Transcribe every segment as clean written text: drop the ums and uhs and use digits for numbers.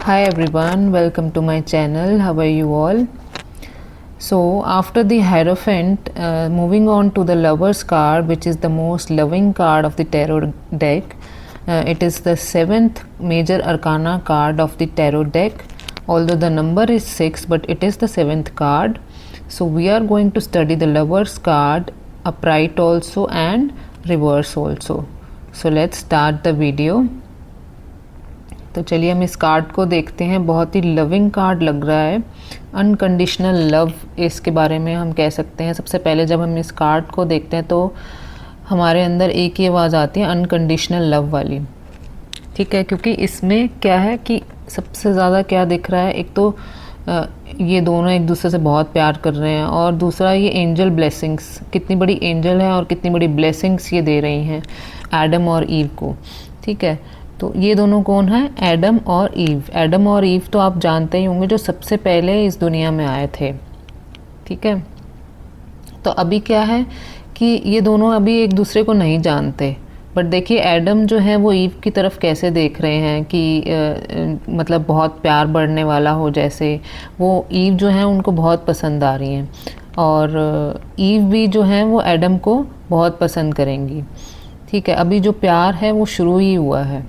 Hi everyone, welcome to my channel. How are you all? So after the Hierophant, moving on to the Lover's card, which is the most loving card of the tarot deck. It is the 7th major arcana card of the tarot deck. Although the number is 6, but it is the 7th card. So we are going to study the Lover's card, upright also and reverse also. So let's start the video. तो चलिए हम इस card को देखते हैं। बहुत ही loving card लग रहा है, अनकंडीशनल लव इसके बारे में हम कह सकते हैं। सबसे पहले जब हम इस कार्ड को देखते हैं तो हमारे अंदर एक ही आवाज़ आती है, अनकंडीशनल लव वाली। ठीक है, क्योंकि इसमें क्या है कि सबसे ज़्यादा क्या दिख रहा है, एक तो ये दोनों एक दूसरे से बहुत प्यार कर रहे हैं, और दूसरा ये एंजल ब्लेसिंग्स, कितनी बड़ी एंजल है और कितनी बड़ी ब्लेसिंग्स ये दे रही हैं एडम और ईव को। ठीक है, तो ये दोनों कौन है? एडम और ईव। एडम और ईव तो आप जानते ही होंगे, जो सबसे पहले इस दुनिया में आए थे। ठीक है, तो अभी क्या है कि ये दोनों अभी एक दूसरे को नहीं जानते, बट देखिए एडम जो है वो ईव की तरफ कैसे देख रहे हैं कि मतलब बहुत प्यार बढ़ने वाला हो, जैसे वो ईव जो है उनको बहुत पसंद आ रही हैं, और ईव भी जो है वो एडम को बहुत पसंद करेंगी। ठीक है, अभी जो प्यार है वो शुरू ही हुआ है।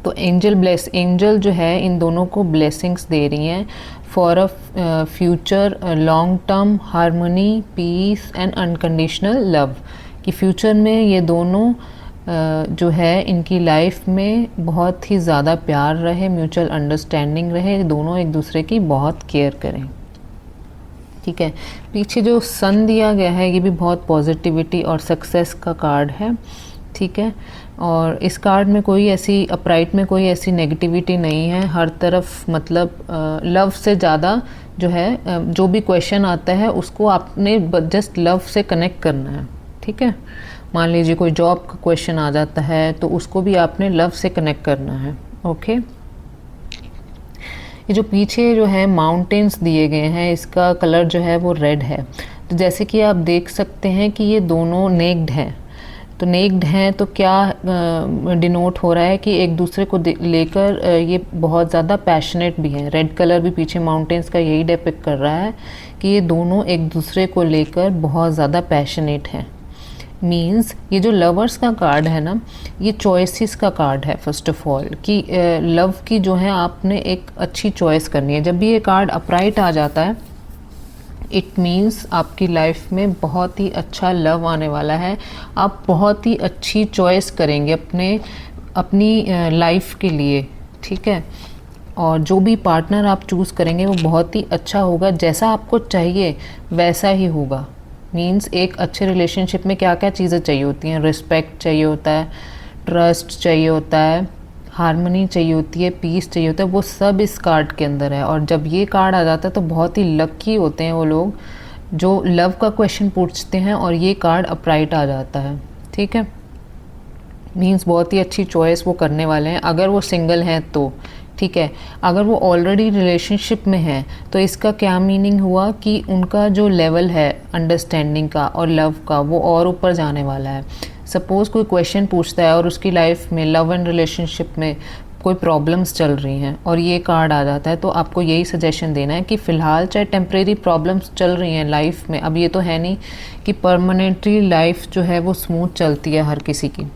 तो एंजल जो है इन दोनों को ब्लेसिंग्स दे रही हैं for a future long term harmony, peace and unconditional love. कि फ्यूचर में ये दोनों जो है इनकी लाइफ में बहुत ही ज़्यादा प्यार रहे, म्यूचुअल अंडरस्टैंडिंग रहे, दोनों एक दूसरे की बहुत केयर करें। ठीक है, पीछे जो सन दिया गया है ये भी बहुत पॉजिटिविटी और सक्सेस का कार्ड है। ठीक है, और इस कार्ड में कोई ऐसी अपराइट में कोई ऐसी नेगेटिविटी नहीं है। हर तरफ मतलब लव से ज़्यादा जो है, जो भी क्वेश्चन आता है उसको आपने जस्ट लव से कनेक्ट करना है। ठीक है, मान लीजिए कोई जॉब का क्वेश्चन आ जाता है तो उसको भी आपने लव से कनेक्ट करना है। ओके, ये जो पीछे जो है माउंटेन्स दिए गए हैं, इसका कलर जो है वो रेड है। तो जैसे कि आप देख सकते हैं कि ये दोनों नेक्ड हैं। तो नेक्ड हैं तो क्या डिनोट हो रहा है कि एक दूसरे को लेकर ये बहुत ज़्यादा पैशनेट भी हैं। रेड कलर भी पीछे माउंटेन्स का यही डिपिक्ट कर रहा है कि ये दोनों एक दूसरे को लेकर बहुत ज़्यादा पैशनेट हैं। मीन्स ये जो लवर्स का कार्ड है ना, ये चॉइसेस का कार्ड है। फर्स्ट ऑफ ऑल कि लव की जो है आपने एक अच्छी चॉइस करनी है। जब भी ये कार्ड अपराइट आ जाता है, इट मीन्स आपकी लाइफ में बहुत ही अच्छा लव आने वाला है। आप बहुत ही अच्छी चॉइस करेंगे अपनी लाइफ के लिए। ठीक है, और जो भी पार्टनर आप चूज़ करेंगे वो बहुत ही अच्छा होगा, जैसा आपको चाहिए वैसा ही होगा। मीन्स एक अच्छे रिलेशनशिप में क्या क्या चीज़ें चाहिए होती हैं? रिस्पेक्ट चाहिए होता है, ट्रस्ट चाहिए होता है, हार्मनी चाहिए होती है, पीस चाहिए होता है, वो सब इस कार्ड के अंदर है। और जब ये कार्ड आ जाता है तो बहुत ही लकी होते हैं वो लोग जो लव का क्वेश्चन पूछते हैं और ये कार्ड अपराइट आ जाता है। ठीक है, मीन्स बहुत ही अच्छी चॉइस वो करने वाले हैं अगर वो सिंगल हैं तो। ठीक है, अगर वो ऑलरेडी रिलेशनशिप में है तो इसका क्या मीनिंग हुआ कि उनका जो लेवल है अंडरस्टैंडिंग का और लव का वो और ऊपर जाने वाला है। सपोज़ कोई क्वेश्चन पूछता है और उसकी लाइफ में लव एंड रिलेशनशिप में कोई प्रॉब्लम्स चल रही हैं और ये कार्ड आ जाता है, तो आपको यही सजेशन देना है कि फ़िलहाल चाहे टेम्परेरी प्रॉब्लम्स चल रही हैं लाइफ में, अब ये तो है नहीं कि परमानेंटली लाइफ जो है वो स्मूथ चलती है। हर किसी की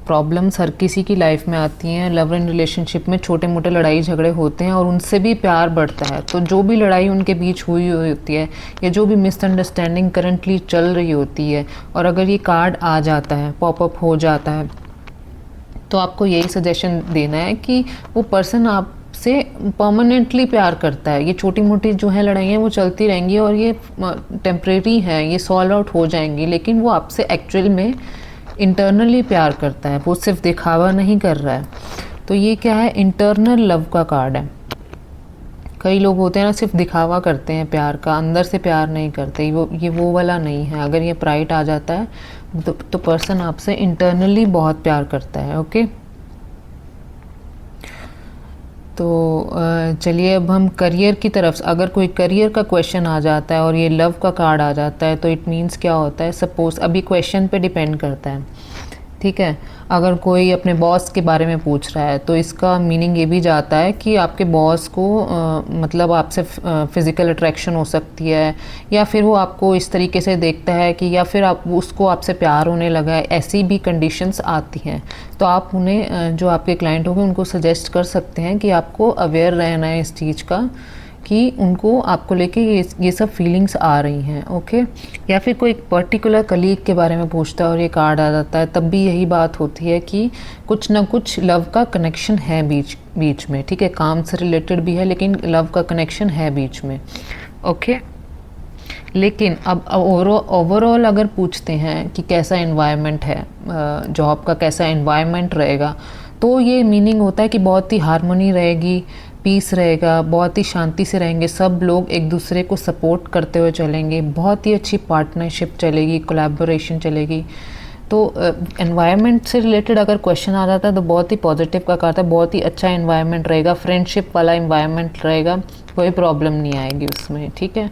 प्रॉब्लम्स हर किसी की लाइफ में आती हैं। लव एंड रिलेशनशिप में छोटे मोटे लड़ाई झगड़े होते हैं और उनसे भी प्यार बढ़ता है। तो जो भी लड़ाई उनके बीच हुई होती है या जो भी मिसअंडरस्टैंडिंग करंटली चल रही होती है, और अगर ये कार्ड आ जाता है, पॉपअप हो जाता है, तो आपको यही सजेशन देना है कि वो पर्सन आपसे परमानेंटली प्यार करता है। ये छोटी मोटी जो है लड़ाइयाँ वो चलती रहेंगी और ये टेम्परेरी हैं, ये सॉल्व आउट हो जाएंगी, लेकिन वो आपसे एक्चुअल में इंटरनली प्यार करता है, वो सिर्फ दिखावा नहीं कर रहा है। तो ये क्या है? इंटरनल लव का कार्ड है। कई लोग होते हैं ना, सिर्फ दिखावा करते हैं प्यार का, अंदर से प्यार नहीं करते। ये वो वाला नहीं है। अगर ये प्राइट आ जाता है तो पर्सन आपसे इंटरनली बहुत प्यार करता है। ओके, तो चलिए अब हम करियर की तरफ, अगर कोई करियर का क्वेश्चन आ जाता है और ये लव का कार्ड आ जाता है तो इट मीन्स क्या होता है? सपोज़ अभी क्वेश्चन पे डिपेंड करता है। ठीक है। अगर कोई अपने बॉस के बारे में पूछ रहा है तो इसका मीनिंग ये भी जाता है कि आपके बॉस को मतलब आपसे फ़िज़िकल अट्रैक्शन हो सकती है, या फिर वो आपको इस तरीके से देखता है कि, या फिर आप उसको आपसे प्यार होने लगा है, ऐसी भी कंडीशंस आती हैं। तो आप उन्हें जो आपके क्लाइंट होंगे उनको सजेस्ट कर सकते हैं कि आपको अवेयर रहना है इस चीज़ का कि उनको आपको लेके ये सब फीलिंग्स आ रही हैं। ओके। या फिर कोई पर्टिकुलर कलीग के बारे में पूछता है और ये कार्ड आ जाता है, तब भी यही बात होती है कि कुछ ना कुछ लव का कनेक्शन है बीच बीच में। ठीक है, काम से रिलेटेड भी है लेकिन लव का कनेक्शन है बीच में। ओके। लेकिन अब ओवरऑल अगर पूछते हैं कि कैसा एनवायरनमेंट है, जॉब का कैसा एनवायरनमेंट रहेगा, तो ये मीनिंग होता है कि बहुत ही हार्मनी रहेगी, पीस रहेगा, बहुत ही शांति से रहेंगे, सब लोग एक दूसरे को सपोर्ट करते हुए चलेंगे, बहुत ही अच्छी पार्टनरशिप चलेगी, कोलैबोरेशन चलेगी। तो एनवायरनमेंट से रिलेटेड अगर क्वेश्चन आ जाता है तो बहुत ही पॉजिटिव का कहता है, बहुत ही अच्छा एनवायरनमेंट रहेगा, फ्रेंडशिप वाला एनवायरनमेंट रहेगा, कोई प्रॉब्लम नहीं आएगी उसमें। ठीक है।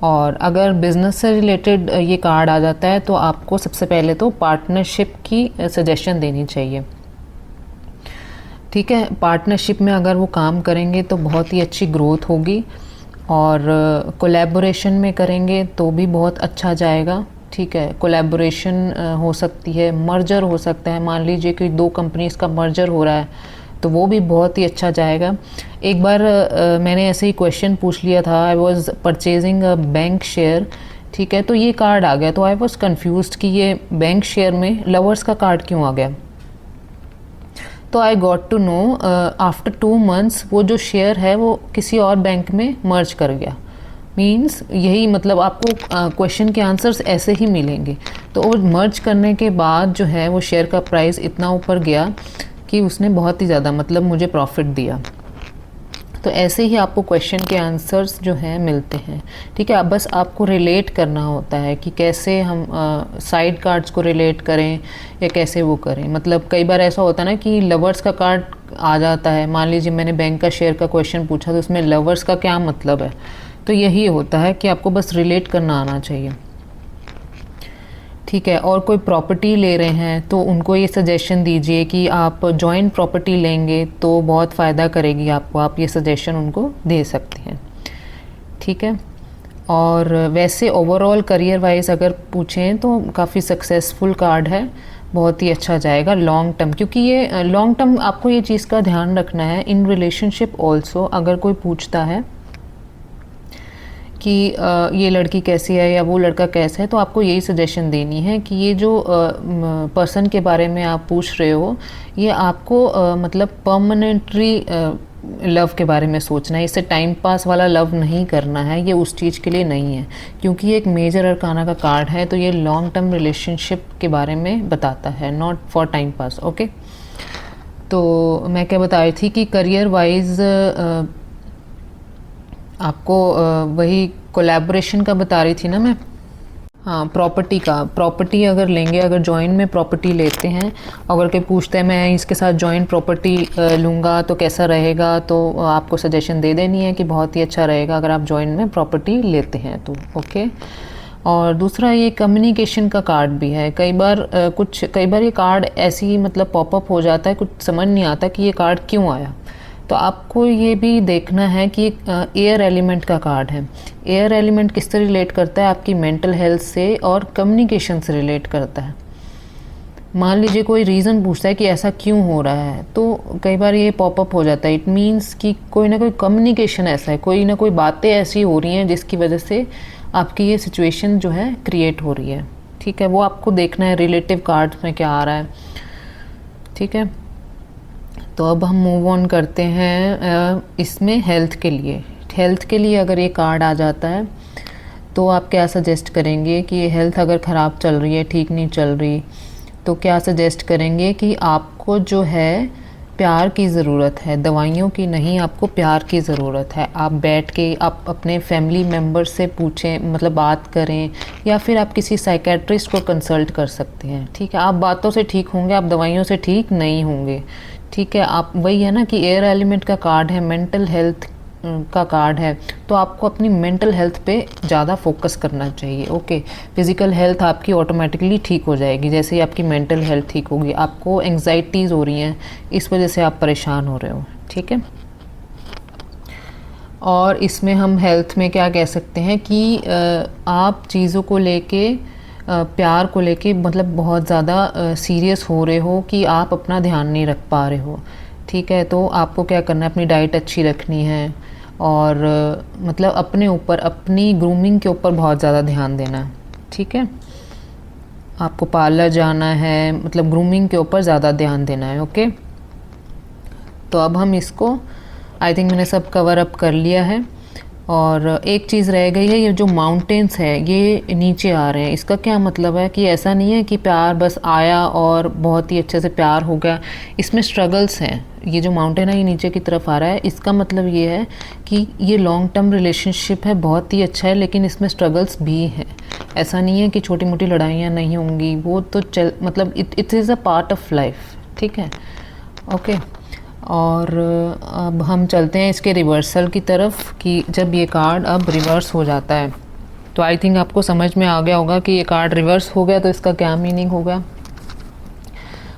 और अगर बिज़नेस से रिलेटेड ये कार्ड आ जाता है तो आपको सबसे पहले तो पार्टनरशिप की सजेशन देनी चाहिए। ठीक है, पार्टनरशिप में अगर वो काम करेंगे तो बहुत ही अच्छी ग्रोथ होगी, और कोलैबोरेशन में करेंगे तो भी बहुत अच्छा जाएगा। ठीक है, कोलैबोरेशन हो सकती है, मर्जर हो सकता है, मान लीजिए कि 2 कंपनीज़ का मर्जर हो रहा है तो वो भी बहुत ही अच्छा जाएगा। एक बार मैंने ऐसे ही क्वेश्चन पूछ लिया था, I was purchasing a bank share. ठीक है, तो ये कार्ड आ गया तो आई वॉज कन्फ्यूज्ड कि ये बैंक शेयर में लवर्स का कार्ड क्यों आ गया। तो I got to know after 2 months वो जो शेयर है वो किसी और बैंक में मर्ज कर गया। मीन्स यही मतलब आपको क्वेश्चन के आंसर्स ऐसे ही मिलेंगे। तो वो मर्ज करने के बाद जो है वो शेयर का प्राइस इतना ऊपर गया कि उसने बहुत ही ज़्यादा मतलब मुझे प्रॉफिट दिया। तो ऐसे ही आपको क्वेश्चन के आंसर्स जो हैं मिलते हैं। ठीक है, अब बस आपको रिलेट करना होता है कि कैसे हम साइड कार्ड्स को रिलेट करें या कैसे वो करें। मतलब कई बार ऐसा होता है ना कि लवर्स का कार्ड आ जाता है, मान लीजिए मैंने बैंक का शेयर का क्वेश्चन पूछा तो उसमें लवर्स का क्या मतलब है। तो यही होता है कि आपको बस रिलेट करना आना चाहिए। ठीक है, और कोई प्रॉपर्टी ले रहे हैं तो उनको ये सजेशन दीजिए कि आप जॉइंट प्रॉपर्टी लेंगे तो बहुत फ़ायदा करेगी आपको, आप ये सजेशन उनको दे सकते हैं। ठीक है, और वैसे ओवरऑल करियर वाइज अगर पूछें तो काफ़ी सक्सेसफुल कार्ड है, बहुत ही अच्छा जाएगा लॉन्ग टर्म, क्योंकि ये लॉन्ग टर्म आपको ये चीज़ का ध्यान रखना है। इन रिलेशनशिप ऑल्सो अगर कोई पूछता है कि ये लड़की कैसी है या वो लड़का कैसा है, तो आपको यही सजेशन देनी है कि ये जो पर्सन के बारे में आप पूछ रहे हो ये आपको मतलब परमानेंटली लव के बारे में सोचना है, इससे टाइम पास वाला लव नहीं करना है, ये उस चीज़ के लिए नहीं है। क्योंकि ये एक मेजर अरकाना का कार्ड है तो ये लॉन्ग टर्म रिलेशनशिप के बारे में बताता है, not for time pass. Okay, तो मैं क्या बता रही थी कि करियर वाइज आपको वही कोलैबोरेशन का बता रही थी ना मैं। हाँ, प्रॉपर्टी का, प्रॉपर्टी अगर लेंगे, अगर जॉइंट में प्रॉपर्टी लेते हैं, अगर कोई पूछता है मैं इसके साथ जॉइंट प्रॉपर्टी लूँगा तो कैसा रहेगा, तो आपको सजेशन दे देनी है कि बहुत ही अच्छा रहेगा अगर आप जॉइंट में प्रॉपर्टी लेते हैं तो। ओके, और दूसरा ये कम्युनिकेशन का कार्ड भी है। कई बार ये कार्ड ऐसे ही मतलब पॉपअप हो जाता है, कुछ समझ नहीं आता कि ये कार्ड क्यों आया। तो आपको ये भी देखना है कि एयर एलिमेंट का कार्ड है। एयर एलिमेंट किससे रिलेट करता है, आपकी मेंटल हेल्थ से और कम्युनिकेशन से रिलेट करता है। मान लीजिए कोई रीज़न पूछता है कि ऐसा क्यों हो रहा है, तो कई बार ये पॉपअप हो जाता है। इट मीन्स कि कोई ना कोई कम्युनिकेशन ऐसा है, कोई ना कोई बातें ऐसी हो रही हैं जिसकी वजह से आपकी ये सिचुएशन जो है क्रिएट हो रही है। ठीक है, वो आपको देखना है रिलेटिव कार्ड में क्या आ रहा है। ठीक है, तो अब हम मूव ऑन करते हैं इसमें हेल्थ के लिए। हेल्थ के लिए अगर ये कार्ड आ जाता है तो आप क्या सजेस्ट करेंगे कि ये हेल्थ अगर ख़राब चल रही है, ठीक नहीं चल रही, तो क्या सजेस्ट करेंगे कि आपको जो है प्यार की ज़रूरत है, दवाइयों की नहीं, आपको प्यार की ज़रूरत है। आप बैठ के आप अपने फैमिली मेम्बर से पूछें, मतलब बात करें, या फिर आप किसी साइकेट्रिस्ट को कंसल्ट कर सकते हैं। ठीक है, आप बातों से ठीक होंगे, आप दवाइयों से ठीक नहीं होंगे। ठीक है, आप वही है ना कि एयर एलिमेंट का कार्ड है, मेंटल हेल्थ का कार्ड है, तो आपको अपनी मेंटल हेल्थ पे ज़्यादा फोकस करना चाहिए। ओके, फिज़िकल हेल्थ आपकी ऑटोमेटिकली ठीक हो जाएगी जैसे ही आपकी मेंटल हेल्थ ठीक होगी। आपको एंग्जाइटीज़ हो रही हैं, इस वजह से आप परेशान हो रहे हो, ठीक है। और इसमें हम हेल्थ में क्या कह सकते हैं कि आप चीज़ों को लेके प्यार को लेके मतलब बहुत ज़्यादा सीरियस हो रहे हो कि आप अपना ध्यान नहीं रख पा रहे हो, ठीक है। तो आपको क्या करना है, अपनी डाइट अच्छी रखनी है और मतलब अपने ऊपर, अपनी ग्रूमिंग के ऊपर बहुत ज़्यादा ध्यान देना है, ठीक है। आपको पार्लर जाना है, मतलब ग्रूमिंग के ऊपर ज़्यादा ध्यान देना है, ओके। तो अब हम इसको आई थिंक मैंने सब कवर अप कर लिया है। और एक चीज़ रह गई है, ये जो माउंटेन्स है ये नीचे आ रहे हैं, इसका क्या मतलब है कि ऐसा नहीं है कि प्यार बस आया और बहुत ही अच्छे से प्यार हो गया, इसमें स्ट्रगल्स हैं। ये जो माउंटेन है ये नीचे की तरफ आ रहा है, इसका मतलब ये है कि ये लॉन्ग टर्म रिलेशनशिप है, बहुत ही अच्छा है, लेकिन इसमें स्ट्रगल्स भी हैं। ऐसा नहीं है कि छोटी मोटी लड़ाइयाँ नहीं होंगी, वो तो मतलब it is a part of life, ठीक है, ओके। और अब हम चलते हैं इसके रिवर्सल की तरफ कि जब ये कार्ड अब रिवर्स हो जाता है तो आई थिंक आपको समझ में आ गया होगा कि ये कार्ड रिवर्स हो गया तो इसका क्या मीनिंग होगा।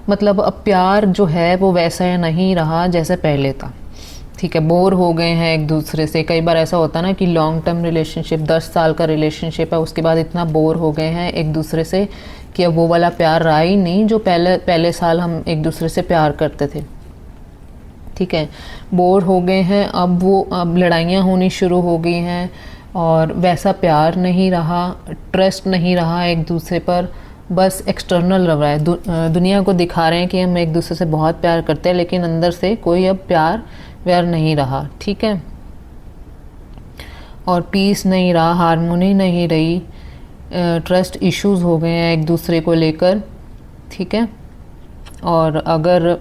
मतलब अब प्यार जो है वो वैसा नहीं रहा जैसे पहले था, ठीक है। बोर हो गए हैं एक दूसरे से। कई बार ऐसा होता है ना कि लॉन्ग टर्म रिलेशनशिप, 10 साल का रिलेशनशिप है, उसके बाद इतना बोर हो गए हैं एक दूसरे से कि अब वो वाला प्यार रहा ही नहीं जो पहले साल हम एक दूसरे से प्यार करते थे, ठीक है। बोर हो गए हैं, अब लड़ाइयाँ होनी शुरू हो गई हैं और वैसा प्यार नहीं रहा, ट्रस्ट नहीं रहा एक दूसरे पर, बस एक्सटर्नल रह रहा है। दुनिया को दिखा रहे हैं कि हम एक दूसरे से बहुत प्यार करते हैं, लेकिन अंदर से कोई अब प्यार व्यार नहीं रहा, ठीक है। और पीस नहीं रहा, हारमोनी नहीं रही, ट्रस्ट इश्यूज हो गए हैं एक दूसरे को लेकर, ठीक है। और अगर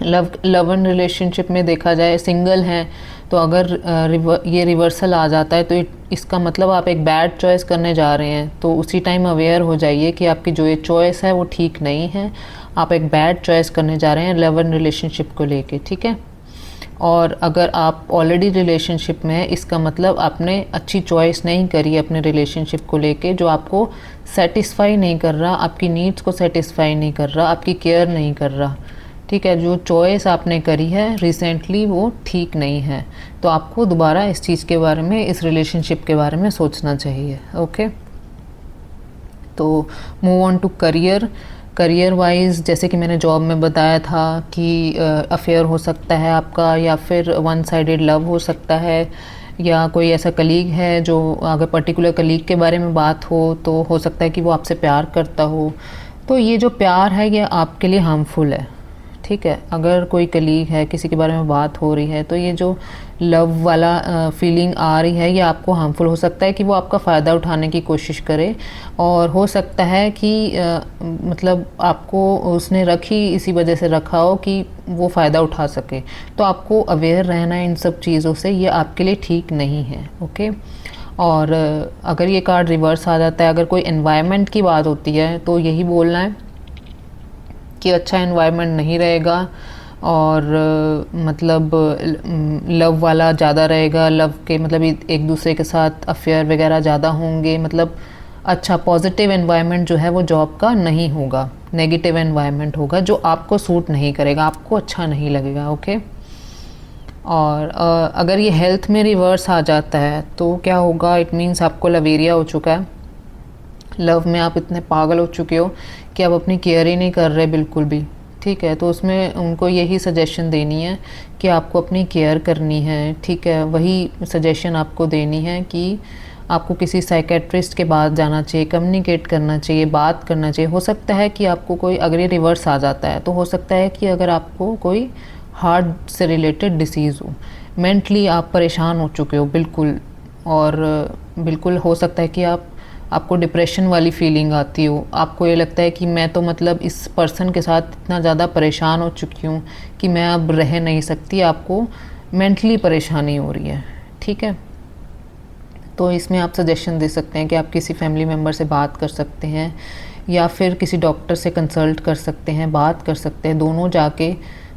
लव एंड रिलेशनशिप में देखा जाए, सिंगल हैं तो अगर ये रिवर्सल आ जाता है तो इसका मतलब आप एक बैड चॉइस करने जा रहे हैं, तो उसी टाइम अवेयर हो जाइए कि आपकी जो ये चॉइस है वो ठीक नहीं है, आप एक बैड चॉइस करने जा रहे हैं लव एंड रिलेशनशिप को लेके, ठीक है। और अगर आप ऑलरेडी रिलेशनशिप में हैं, इसका मतलब आपने अच्छी चॉइस नहीं करी अपने रिलेशनशिप को लेके, जो आपको सेटिस्फाई नहीं कर रहा, आपकी नीड्स को सेटिस्फाई नहीं कर रहा, आपकी केयर नहीं कर रहा, ठीक है। जो चॉइस आपने करी है रिसेंटली वो ठीक नहीं है, तो आपको दोबारा इस चीज़ के बारे में, इस रिलेशनशिप के बारे में सोचना चाहिए, ओके। तो move on to career wise, जैसे कि मैंने जॉब में बताया था कि अफेयर हो सकता है आपका, या फिर वन साइडेड लव हो सकता है, या कोई ऐसा कलीग है जो, अगर पर्टिकुलर कलीग के बारे में बात हो तो हो सकता है कि वो आपसे प्यार करता हो। तो ये जो प्यार है ये आपके लिए हार्मफुल है, ठीक है। अगर कोई कलीग है, किसी के बारे में बात हो रही है, तो ये जो लव वाला फीलिंग आ रही है ये आपको हार्मफुल हो सकता है कि वो आपका फ़ायदा उठाने की कोशिश करे, और हो सकता है कि मतलब आपको उसने रखी इसी वजह से रखा हो कि वो फ़ायदा उठा सके। तो आपको अवेयर रहना है इन सब चीज़ों से, ये आपके लिए ठीक नहीं है, ओके। और अगर ये कार्ड रिवर्स आ जाता है, अगर कोई एनवायरनमेंट की बात होती है तो यही बोलना है कि अच्छा एनवायरनमेंट नहीं रहेगा, और मतलब लव वाला ज़्यादा रहेगा, लव के मतलब एक दूसरे के साथ अफेयर वगैरह ज़्यादा होंगे, मतलब अच्छा पॉजिटिव एनवायरनमेंट जो है वो जॉब का नहीं होगा, नेगेटिव एनवायरनमेंट होगा जो आपको सूट नहीं करेगा, आपको अच्छा नहीं लगेगा, ओके। और अगर ये हेल्थ में रिवर्स आ जाता है तो क्या होगा, इट मीन्स आपको लवेरिया हो चुका है, लव में आप इतने पागल हो चुके हो कि आप अपनी केयर ही नहीं कर रहे बिल्कुल भी, ठीक है। तो उसमें उनको यही सजेशन देनी है कि आपको अपनी केयर करनी है, ठीक है। वही सजेशन आपको देनी है कि आपको किसी साइकेट्रिस्ट के पास जाना चाहिए, कम्युनिकेट करना चाहिए, बात करना चाहिए। हो सकता है कि आपको कोई, अगर ये रिवर्स आ जाता है तो हो सकता है कि अगर आपको कोई हार्ट से रिलेटेड डिसीज़ हो, मेंटली आप परेशान हो चुके हो बिल्कुल, और बिल्कुल हो सकता है कि आपको डिप्रेशन वाली फीलिंग आती हो, आपको ये लगता है कि मैं तो मतलब इस पर्सन के साथ इतना ज़्यादा परेशान हो चुकी हूँ कि मैं अब रह नहीं सकती, आपको मेंटली परेशानी हो रही है, ठीक है। तो इसमें आप सजेशन दे सकते हैं कि आप किसी फैमिली मेम्बर से बात कर सकते हैं, या फिर किसी डॉक्टर से कंसल्ट कर सकते हैं, बात कर सकते हैं, दोनों जाके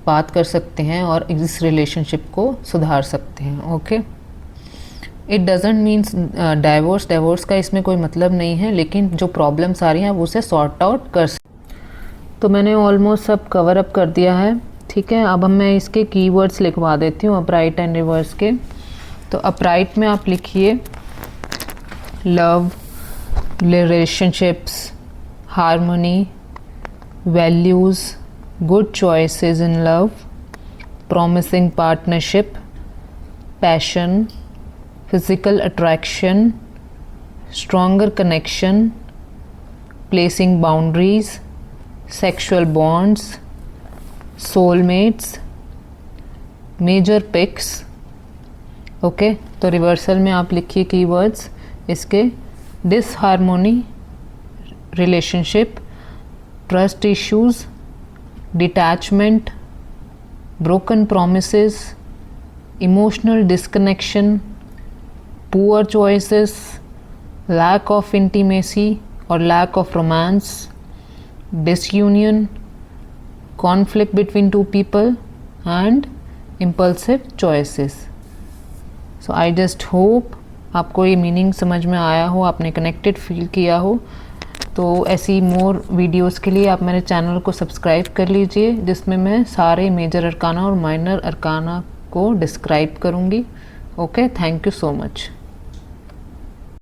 बात कर सकते हैं और इस रिलेशनशिप को सुधार सकते हैं। Okay, it doesn't means divorce का इसमें कोई मतलब नहीं है, लेकिन जो प्रॉब्लम्स आ रही हैं वो उसे सॉर्ट आउट कर तो मैंने ऑलमोस्ट सब कवर अप कर दिया है। ठीक है, अब मैं इसके कीवर्ड्स लिखवा देती हूँ अपराइट एंड रिवर्स के। तो अपराइट में आप लिखिए love, relationships, harmony, values, good choices in love, promising partnership, passion, physical attraction, stronger connection, placing boundaries, sexual bonds, soulmates, major picks। Okay, तो रिवर्सल में आप लिखिए कीवर्ड्स इसके disharmony, relationship, trust issues, detachment, broken promises, emotional disconnection, poor choices, lack of intimacy or lack of romance, disunion, conflict between two people, and impulsive choices। So I just hope आपको ये meaning समझ में आया हो, आपने connected feel किया हो। तो ऐसी मोर वीडियोस के लिए आप मेरे चैनल को सब्सक्राइब कर लीजिए, जिसमें मैं सारे मेजर अरकाना और माइनर अरकाना को डिस्क्राइब करूँगी। Okay, thank you so much.